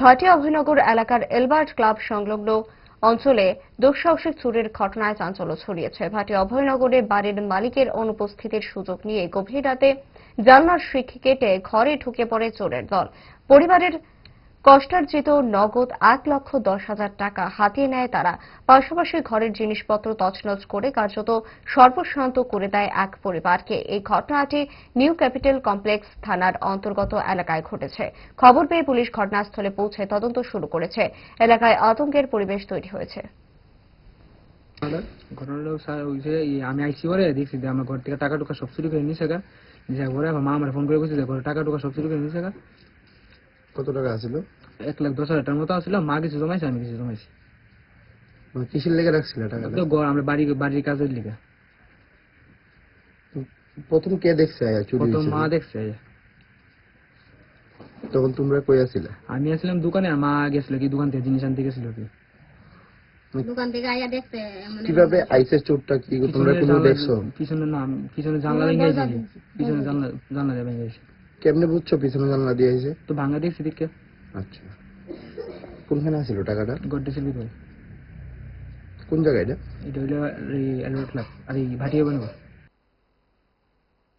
ভাটিয়া অভয়নগর এলাকার Albert club সংলগ্ন অঞ্চলে দুঃসাহসিক চুরির ঘটনায় চাঞ্চল্য ছড়িয়েছে। ভাটিয়া অভয়নগরে বাড়ির মালিকের অনুপস্থিতির সুযোগ নিয়ে গভীর রাতে জানলার শিক কেটে ঘরে ঢুকে পড়ে চোরের দল। পরিবারের কষ্টার্জিত নগদ 1,10,000 টাকা হাতিয়ে নেয় তারা। পাশাপাশি ঘরের জিনিসপত্র তছনছ করে কার্যত সর্বশান্ত করে দেয় এক পরিবারকে। এই ঘটনাটি নিউ ক্যাপিটাল কমপ্লেক্স থানার অন্তর্গত এলাকায় ঘটেছে। খবর পেয়ে পুলিশ ঘটনাস্থলে পৌঁছে তদন্ত শুরু করেছে। এলাকায় আতঙ্কের পরিবেশ তৈরি হয়েছে। ঘটনাটা স্যার ওই যে আমি আইসি পরে দেখছি যে আমার ঘর থেকে টাকা টুকা সব চুরি করে নিয়েছে। যে ঘরে আমার মা আমার ফোন করে বলছে যে ঘরে টাকা টুকা সব চুরি করে নিয়েছে। কত টাকা আছিল? 1,10,000 টাকার মতো আসছিল। মা কিছু জমাইছে, আমি কিছু জমাইছি। কিসের লেগে রাখছিল টাকা? আমরা বাড়ির কাজের লিগা। প্রথম কে দেখছে চুরি? প্রথম মা দেখছে। তখন তোমরা কই আছিলে? আমি আসলাম দোকানে, আর মা গেছিল কি দোকান থেকে জিনিস আনতে গেছিল কি। দোকান থেকে আইয়া দেখতে কিভাবে আইসে চোরটা? কি তোমরা কোনো দেখছো? পিছনে জানলা ভেঙে গেছে। পিছনে জানলা ভেঙে গেছে। কেমনে বুঝছো পিছনে জানলা দিয়ে আইছে? তো ভাঙা দেখছি দিকে। আচ্ছা, কোনখানে আছিল টাকাটা? গড্ডে ছিল ভিতরে। কোন জায়গায় এটা? এটা হইলো এই এলবার্ট ক্লাব আর এই ভাটিয়া বানাবো।